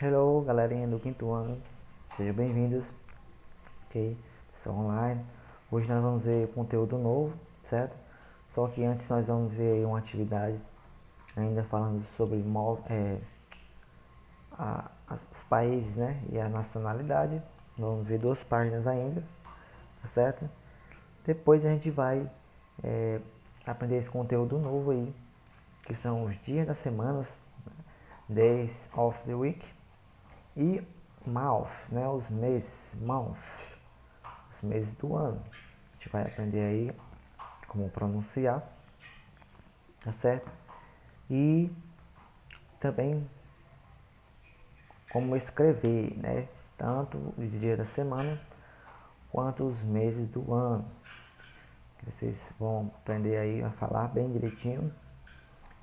Hello, galerinha do quinto ano, sejam bem-vindos, ok? Pessoal online. Hoje nós vamos ver conteúdo novo, certo? Só que antes nós vamos ver aí uma atividade, ainda falando sobre os países, né? E a nacionalidade. Vamos ver duas páginas ainda, tá certo? Depois a gente vai aprender esse conteúdo novo aí, que são os dias das semanas, Days of the Week. E months, né? Os meses, months, os meses do ano. A gente vai aprender aí como pronunciar, tá certo? E também como escrever, né? Tanto os dias da semana quanto os meses do ano. Vocês vão aprender aí a falar bem direitinho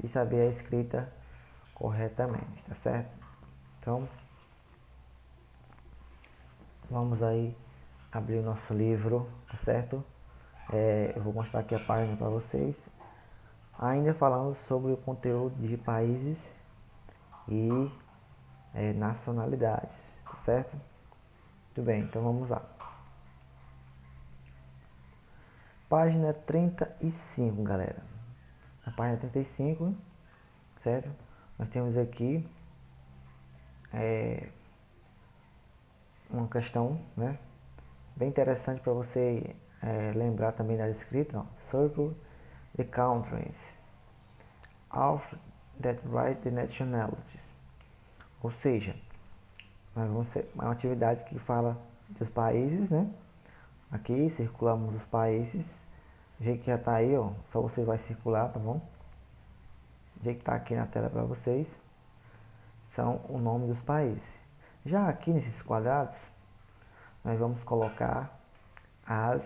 e saber a escrita corretamente, tá certo? Então, vamos aí abrir o nosso livro, tá certo? Eu vou mostrar aqui a página para vocês. Ainda falando sobre o conteúdo de países e nacionalidades, tá certo? Muito bem, então vamos lá. Página 35, galera. Na página 35, certo? Nós temos aqui uma questão, né? Bem interessante para você lembrar também da escrita. Ó. Circle the countries of that write the nationalities. Ou seja, é uma atividade que fala dos países, né? Aqui circulamos os países. O jeito que já tá aí, ó. Só você vai circular, tá bom? O jeito que tá aqui na tela para vocês são o nome dos países. Já aqui nesses quadrados, nós vamos colocar as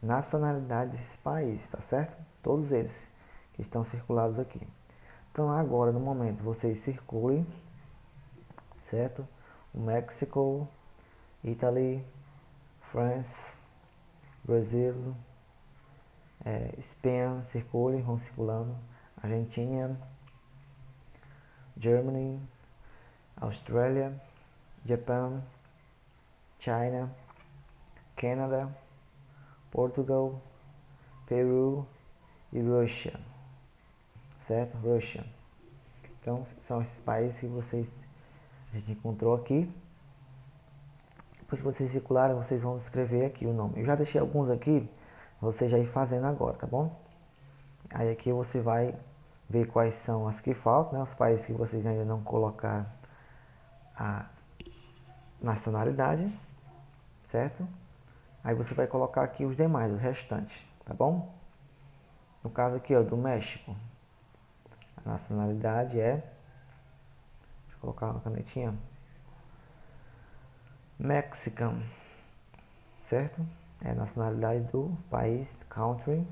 nacionalidades desses países, tá certo? Todos eles que estão circulados aqui. Então agora, no momento, vocês circulem, certo? O México, Italy, France, Brasil, Spain, circulem, vão circulando. Argentina, Germany, Australia, Japan, China, Canadá, Portugal, Peru e Rússia, certo? Rússia. Então são esses países que a gente encontrou aqui. Depois que vocês circularam, vocês vão escrever aqui o nome. Eu já deixei alguns aqui, você já ir fazendo agora, tá bom? Aí aqui você vai ver quais são as que faltam, né? Os países que vocês ainda não colocaram a nacionalidade, certo? Aí você vai colocar aqui os demais, os restantes, tá bom? No caso aqui, ó, do México, a nacionalidade é, deixa eu colocar uma canetinha, Mexican, certo? É a nacionalidade do país, country,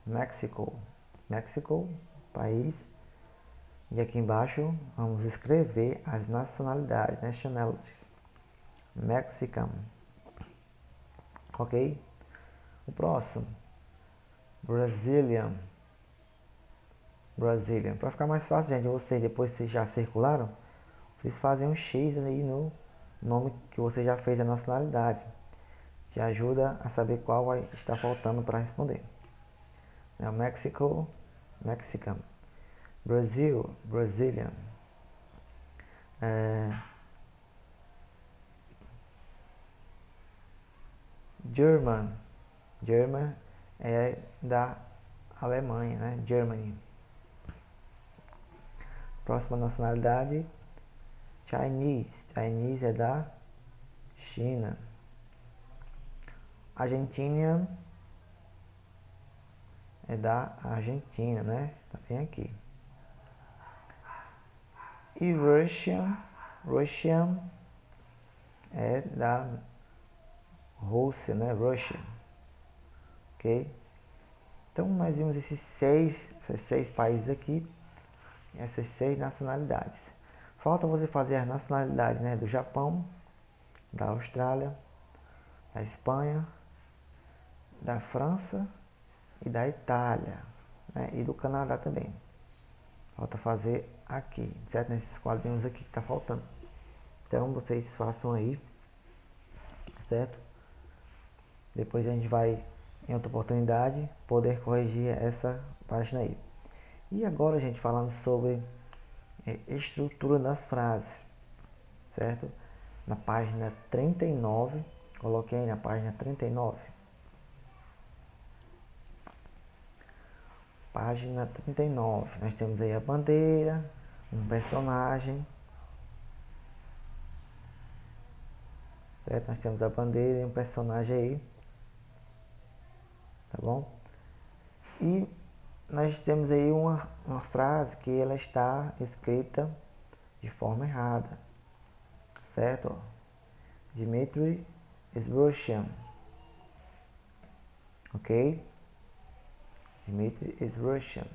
Mexico, Mexico, país. E aqui embaixo vamos escrever as nacionalidades, nationalities, Mexican, ok? O próximo, Brazilian, Brazilian. Para ficar mais fácil, gente, vocês depois que vocês já circularam, vocês fazem um X aí no nome que você já fez a nacionalidade, que ajuda a saber qual vai estar faltando para responder. Mexico, Mexican. Brasil, Brazilian. German, German é da Alemanha, né? Germany. Próxima nacionalidade, Chinese. Chinese é da China. Argentina é da Argentina, né? Tá bem aqui. E Russian, Russian é da Rússia, né? Russia. Ok? Então nós vimos esses seis países aqui, essas seis nacionalidades. Falta você fazer as nacionalidades, né? Do Japão, da Austrália, da Espanha, da França e da Itália, né? E do Canadá também. Falta fazer aqui, certo? Nesses quadrinhos aqui que tá faltando. Então vocês façam aí, certo? Depois a gente vai, em outra oportunidade, poder corrigir essa página aí. E agora, gente, falando sobre estrutura das frases, certo? Na página 39, coloquei na página 39. Página 39, nós temos aí a bandeira, um personagem, certo? Nós temos a bandeira e um personagem aí, tá bom? E nós temos aí uma frase que ela está escrita de forma errada, certo? Dmitry is Russian, ok? Dmitry is Russian.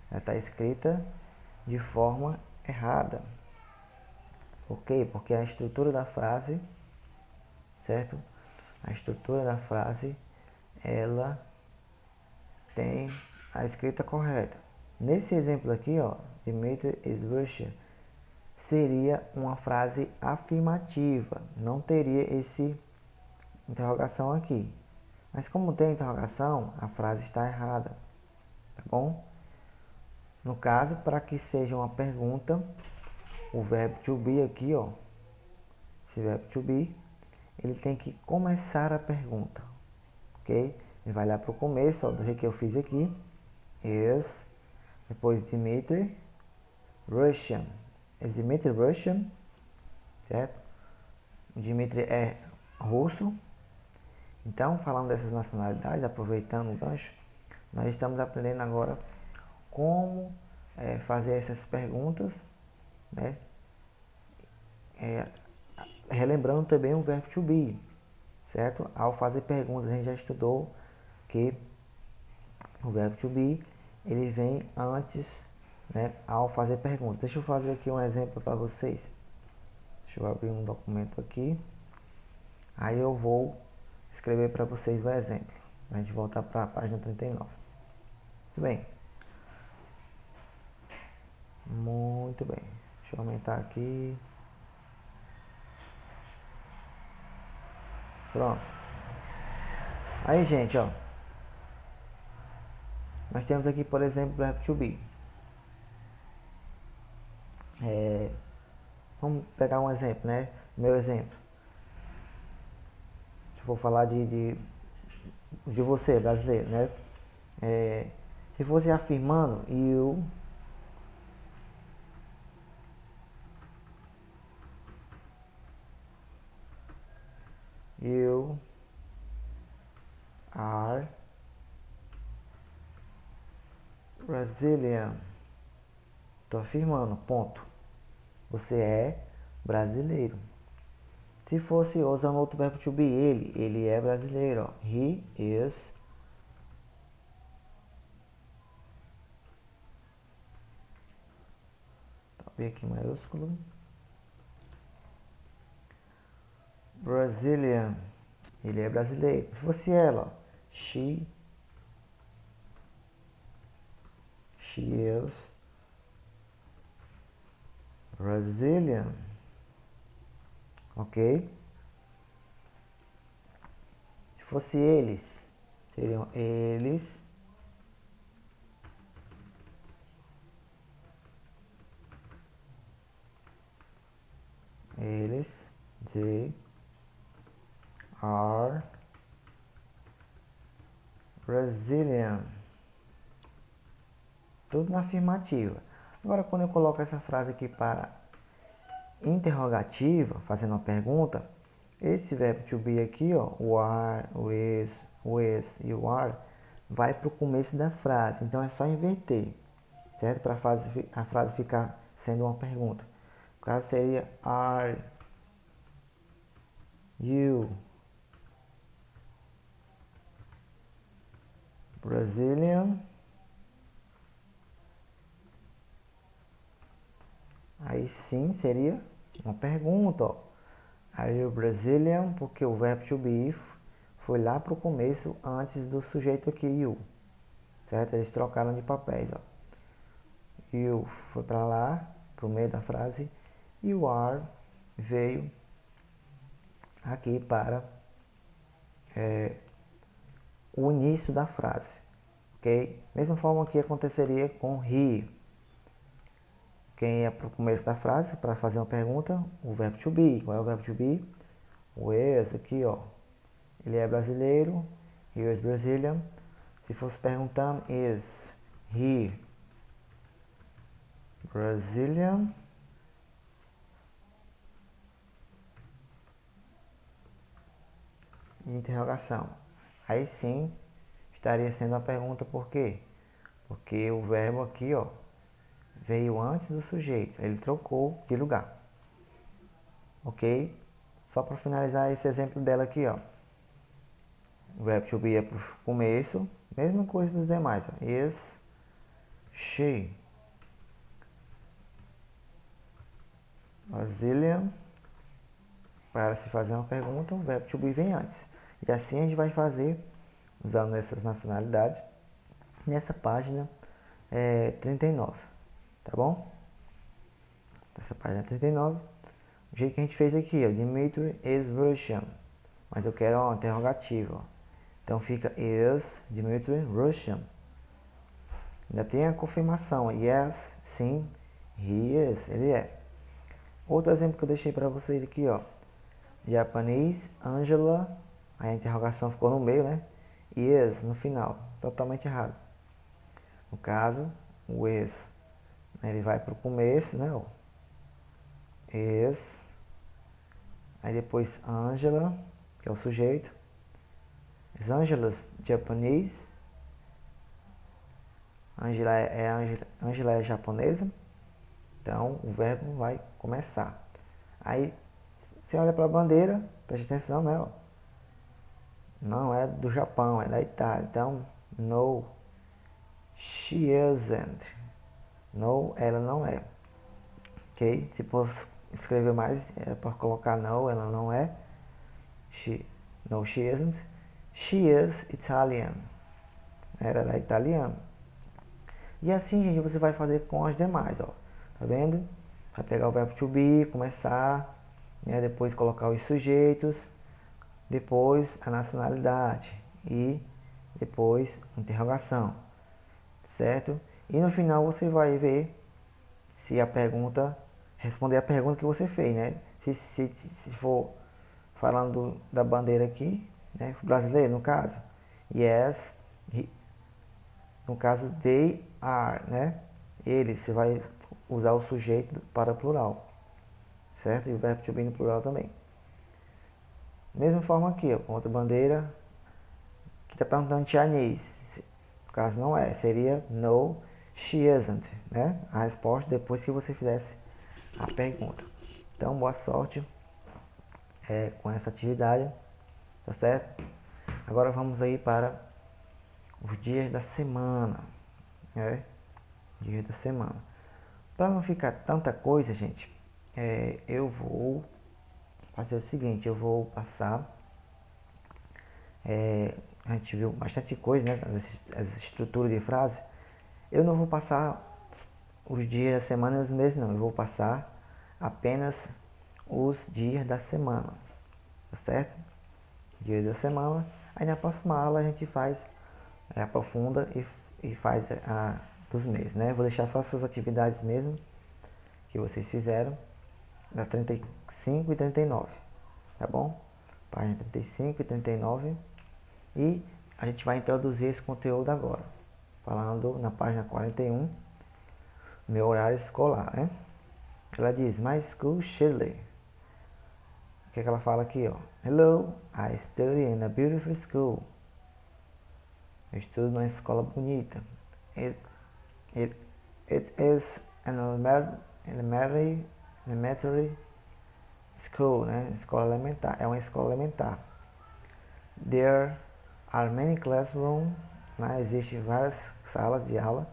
Ela está escrita de forma errada, ok? Porque a estrutura da frase, certo? A estrutura da frase, ela tem a escrita correta. Nesse exemplo aqui, ó, Dmitry is Russian, seria uma frase afirmativa, não teria esse interrogação aqui. Mas como tem interrogação, a frase está errada, tá bom? No caso, para que seja uma pergunta, o verbo to be aqui, ó, esse verbo to be, ele tem que começar a pergunta, ok? Ele vai lá para o começo, ó, do jeito que eu fiz aqui, is, depois Dmitry, Russian. Is Dmitry Russian? Certo? O Dmitry é russo. Então, falando dessas nacionalidades, aproveitando o gancho, nós estamos aprendendo agora como fazer essas perguntas, né? Relembrando também o verbo to be, certo? Ao fazer perguntas, a gente já estudou que o verbo to be, ele vem antes, né, ao fazer perguntas. Deixa eu fazer aqui um exemplo para vocês. Deixa eu abrir um documento aqui. Aí eu vou escrever para vocês o exemplo. A gente voltar para a página 39. Muito bem. Muito bem. Deixa eu aumentar aqui. Pronto. Aí, gente, ó. Nós temos aqui, por exemplo, o verbo to be. Vamos pegar um exemplo, né? Meu exemplo. Se eu for falar de você, brasileiro, né? Se fosse afirmando, you are Brazilian. Estou afirmando, ponto. Você é brasileiro. Se fosse usando outro verbo to be, ele é brasileiro. Ó. He is B aqui maiúsculo. Brazilian. Ele é brasileiro. Se fosse ela, ó. She is Brazilian. Ok? Se fosse eles, seriam eles. They are Brazilian. Tudo na afirmativa. Agora, quando eu coloco essa frase aqui para interrogativa, fazendo uma pergunta, esse verbo to be aqui, ó, o are, o is e o are, vai para o começo da frase. Então é só inverter, certo? Para a frase ficar sendo uma pergunta. O caso seria are you Brazilian? Aí sim seria uma pergunta, ó. Are you Brazilian? Porque o verbo to be foi lá para o começo antes do sujeito aqui, you. Certo? Eles trocaram de papéis, ó. You foi para lá, para o meio da frase. You are veio aqui para o início da frase, ok? Mesma forma que aconteceria com he. Quem ia para o começo da frase para fazer uma pergunta, o verbo to be. Qual é o verbo to be? O is aqui, ó. Ele é brasileiro, he is Brazilian. Se fosse perguntando, is he Brazilian? Interrogação. Aí sim estaria sendo uma pergunta, por quê? Porque o verbo aqui, ó, veio antes do sujeito, ele trocou de lugar. Ok? Só para finalizar esse exemplo dela aqui, ó. O verbo to be é para o começo, mesma coisa dos demais, ó. Is she Brazilian? Para se fazer uma pergunta, o verbo to be vem antes. E assim a gente vai fazer, usando essas nacionalidades, nessa página 39, tá bom? Essa página 39, o jeito que a gente fez aqui, ó, Dimitri is Russian, mas eu quero uma interrogativa, ó. Então fica is Dimitri Russian. Ainda tem a confirmação, yes, sim, he is, ele é. Outro exemplo que eu deixei para vocês aqui, ó, Japanese, Angela, aí a interrogação ficou no meio, né? Is no final, totalmente errado. No caso, o is, ele vai para o começo, né? Ó. Is, aí depois Angela, que é o sujeito. Is Angela's Japanese? Angela é japonesa, então o verbo vai começar. Aí você olha para a bandeira, preste atenção, né? Ó. Não é do Japão, é da Itália. Então, no, she isn't. No, ela não é. Ok? Se for escrever mais, é para colocar no, ela não é. No, she isn't. She is Italian. Ela é italiana. E assim, gente, você vai fazer com as demais, ó. Tá vendo? Vai pegar o verbo to be, começar, né? Depois colocar os sujeitos, depois a nacionalidade e depois interrogação, certo? E no final você vai ver se a pergunta, responder a pergunta que você fez, né? Se for falando da bandeira aqui, né? Brasileiro, no caso, yes, no caso, they are, né? Eles, você vai usar o sujeito para plural, certo? E o verbo to be no plural também. Mesma forma aqui, ó, com outra bandeira, que está perguntando Chinese. No caso não é, seria no, she isn't, né? A resposta depois que você fizesse a pergunta. Então, boa sorte com essa atividade, tá certo? Agora vamos aí para os dias da semana, né? Dias da semana. Para não ficar tanta coisa, gente, eu vou fazer o seguinte, eu vou passar, a gente viu bastante coisa, né, as estruturas de frase. Eu não vou passar os dias da semana e os meses, não, eu vou passar apenas os dias da semana, tá certo? Dias da semana, aí na próxima aula a gente faz, aprofunda e faz a dos meses, né? Vou deixar só essas atividades mesmo que vocês fizeram, da 35 e 39, tá bom? Página 35 e 39. E a gente vai introduzir esse conteúdo agora, falando na página 41, meu horário escolar, né? Ela diz, my school Shirley. O que é que ela fala aqui, ó? Hello, I study in a beautiful school. Eu estudo numa escola bonita. It is an elementary school, né? Escola elementar. É uma escola elementar. There are many classrooms, né? Existem várias salas de aula.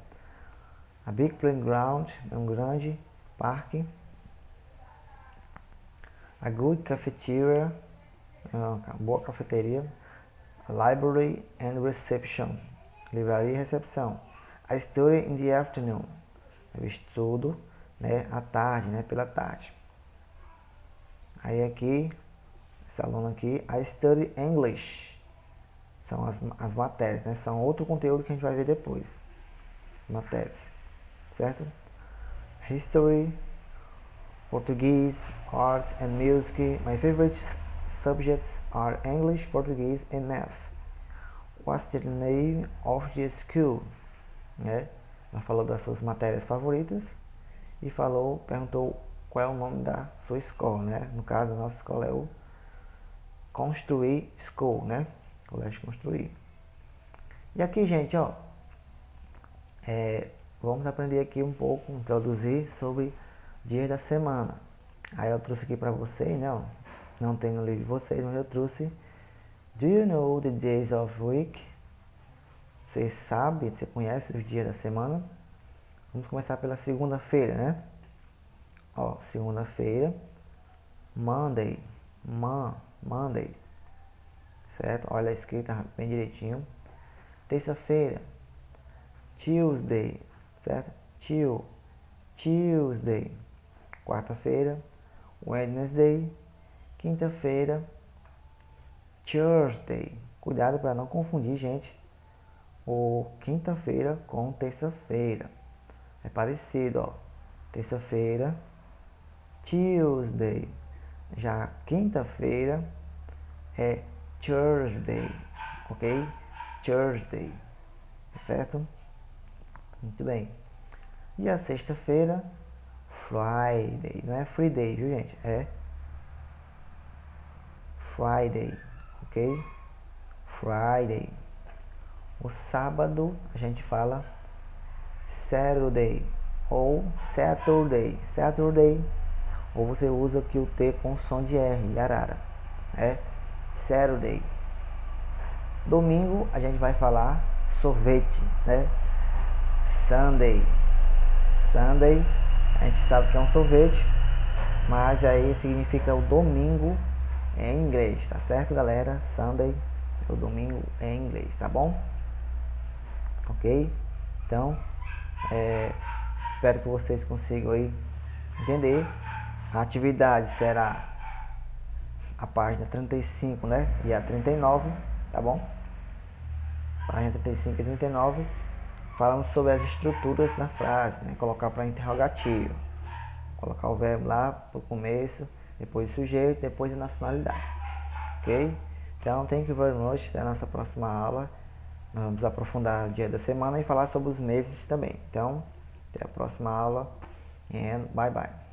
A big playground, um grande parque. A good cafeteria, uma boa cafeteria. A library and reception, livraria e recepção. I study in the afternoon, eu estudo, né, à tarde, né, pela tarde. Aí aqui, esse aluno aqui, I study English. São as matérias, né? São outro conteúdo que a gente vai ver depois. As matérias, certo? History, Portuguese, Arts and Music. My favorite subjects are English, Portuguese and Math. What's the name of the school? Né? Ela falou das suas matérias favoritas e perguntou qual é o nome da sua escola, né? No caso, a nossa escola é o Construir School, né? Colégio Construir. E aqui, gente, ó, vamos aprender aqui um pouco, introduzir sobre dias da semana. Aí eu trouxe aqui para vocês, né? Ó, não tem no livro de vocês, mas eu trouxe. Do you know the days of week? Você sabe, você conhece os dias da semana? Vamos começar pela segunda-feira, né? Ó, segunda-feira, Monday, Monday, certo? Olha a escrita bem direitinho. Terça-feira, Tuesday, certo? Tuesday. Quarta-feira, Wednesday. Quinta-feira, Thursday. Cuidado para não confundir, gente, o quinta-feira com terça-feira. É parecido, ó. Terça-feira, Tuesday. Já quinta-feira é Thursday, ok? Thursday, certo? Muito bem. E a sexta-feira, Friday. Não é Friday, viu, gente? É Friday, ok? Friday. O sábado a gente fala Saturday ou Saturday. Saturday. Ou você usa aqui o T com som de R, de arara. É Saturday. Domingo a gente vai falar sorvete, né? Sunday. Sunday, a gente sabe que é um sorvete, mas aí significa o domingo em inglês, tá certo, galera? Sunday, o domingo em inglês, tá bom? Ok? Então, espero que vocês consigam aí entender. A atividade será a página 35, né? E a 39, tá bom? Página 35 e 39. Falamos sobre as estruturas na frase, né? Colocar para interrogativo. Colocar o verbo lá para o começo, depois o sujeito, depois a nacionalidade. Ok? Então, thank you very much. Até a nossa próxima aula. Nós vamos aprofundar o dia da semana e falar sobre os meses também. Então, até a próxima aula. And bye bye.